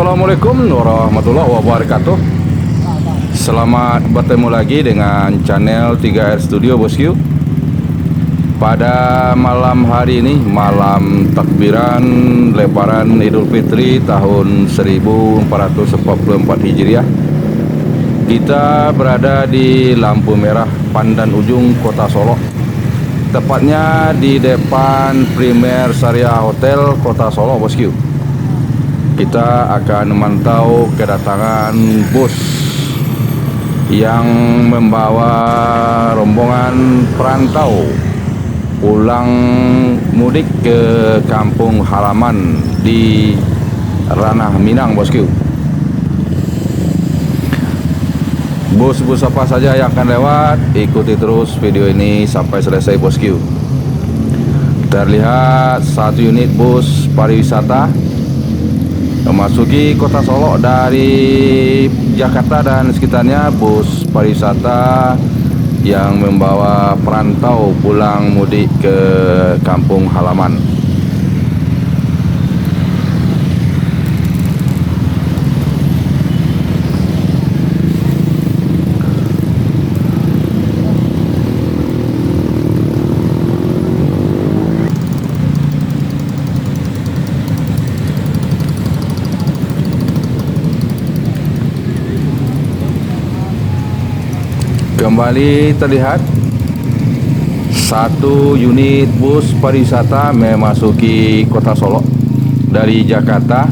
Assalamualaikum warahmatullahi wabarakatuh. Selamat bertemu lagi dengan channel 3R Studio Bosku. Pada malam hari ini, malam takbiran Lebaran Idul Fitri tahun 1444 Hijriah, kita berada di lampu merah Pandan Ujung, Kota Solo. Tepatnya di depan Primer Syariah Hotel Kota Solo, Bosku. Kita akan memantau kedatangan bus yang membawa rombongan perantau pulang mudik ke kampung halaman di Ranah Minang, Bosku. Bus-bus apa saja yang akan lewat, ikuti terus video ini sampai selesai, Bosku. Terlihat satu unit bus pariwisata memasuki Kota Solo dari Jakarta dan sekitarnya. Bus pariwisata yang membawa perantau pulang mudik ke kampung halaman. Kembali terlihat satu unit bus pariwisata memasuki Kota Solo dari Jakarta.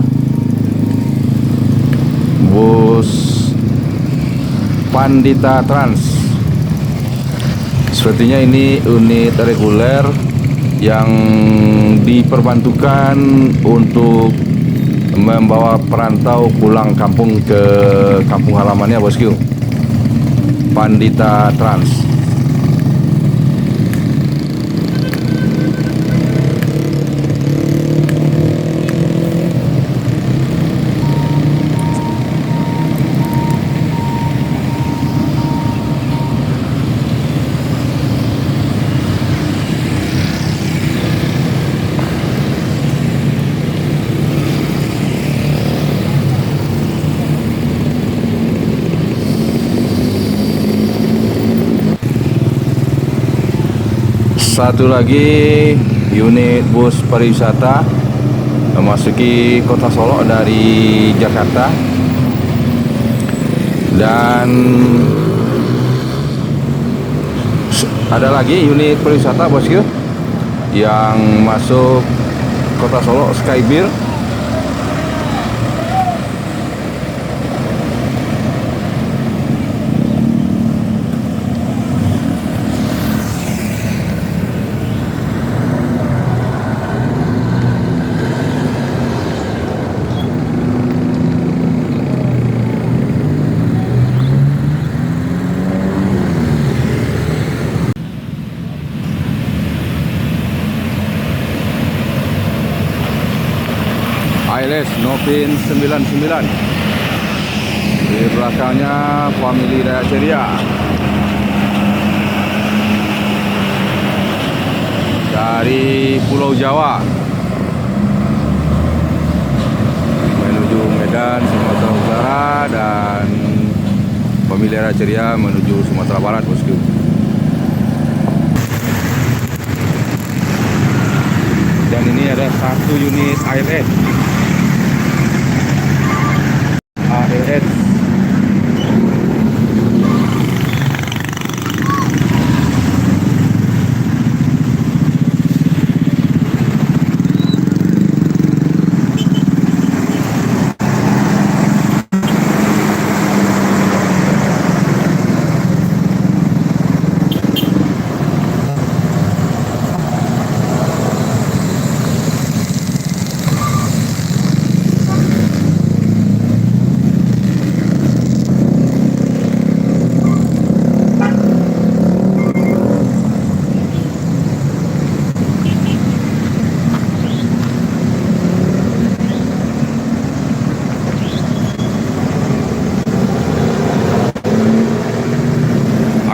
Bus Pandita Trans. Sepertinya ini unit reguler yang diperbantukan untuk membawa perantau pulang kampung ke kampung halamannya, Bosku. Pandita Trans. Satu lagi unit bus pariwisata memasuki Kota Solo dari Jakarta. Dan ada lagi unit pariwisata, Bosku, yang masuk Kota Solo, Skybeer. ALS Novin 99. Di belakangnya Family Raya Ceria. Dari Pulau Jawa menuju Medan, Sumatera Utara, dan Family Raya Ceria menuju Sumatera Barat, Bosku. Dan ini ada satu unit ALS.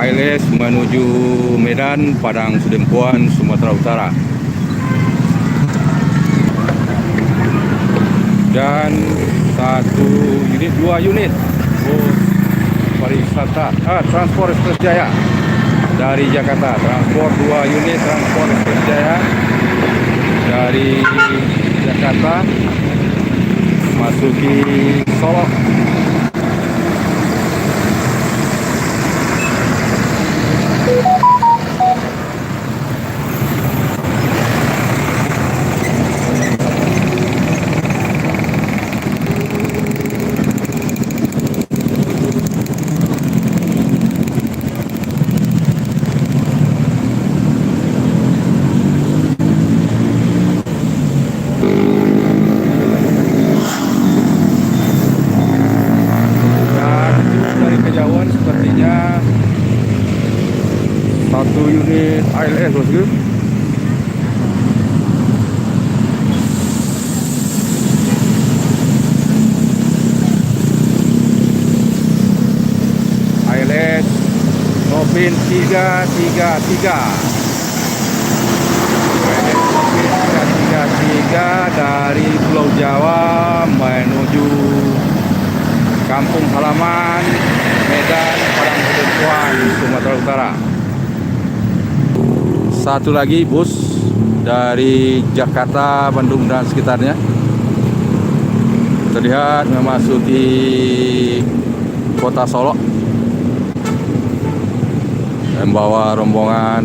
ALS menuju Medan, Padang Sidempuan, Sumatera Utara. Dan Satu unit, 2 unit bus pariwisata Transport Express Jaya dari Jakarta. Transport 2 unit Transport Express Jaya dari Jakarta masuki Solo. Kejauhan sepertinya 1 unit ALS bosku. ALS Nopin 333. ALS Nopin 333 dari Pulau Jawa menuju kampung halaman Medan Padang Sidempuan, Sumatera Utara. Satu lagi bus dari Jakarta, Bandung dan sekitarnya terlihat memasuki kota Solo, membawa rombongan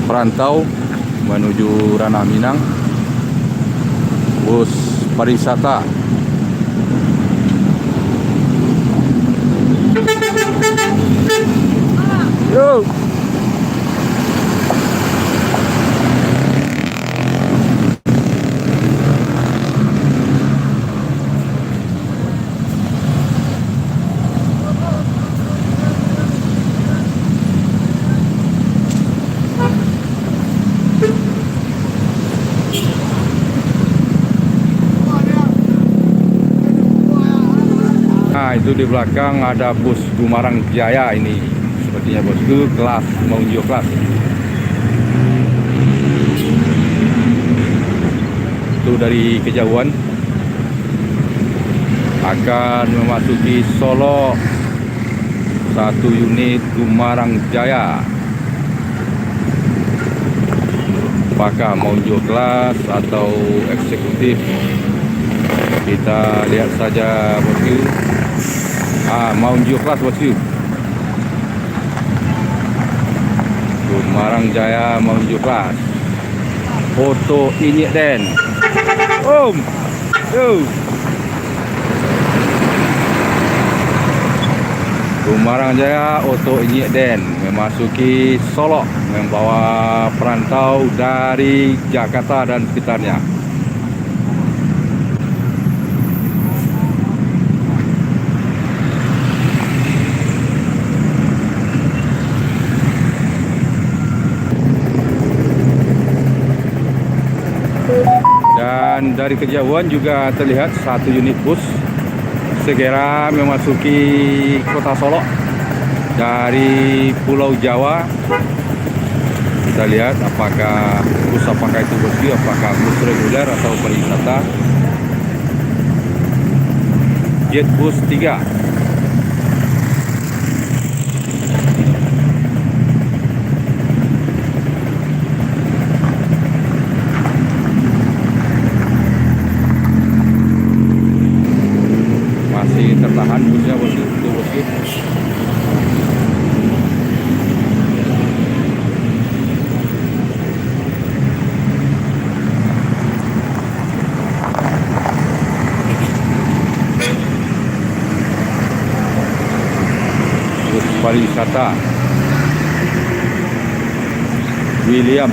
perantau menuju Ranah Minang. Bus pariwisata yo. Nah, itu di belakang ada bus Gumarang Jaya ini. Sepertinya bosku kelas menuju kelas. Itu dari kejauhan akan memasuki Solo. 1 unit Gumarang Jaya. Apakah menuju kelas atau eksekutif? Kita lihat saja bosku. Menuju kelas bosku. Gumarang Jaya menuju kelas. Foto Inyek Den. Yo. Gumarang Jaya Oto Inyek Den memasuki Solo, membawa perantau dari Jakarta dan sekitarnya. Dan dari kejauhan juga terlihat 1 unit bus segera memasuki kota Solo dari Pulau Jawa. Kita lihat apakah itu bus, apakah bus reguler atau pariwisata. Jet Bus 3. Masih tertahan busnya bosku, itu bosku. Bus pariwisata William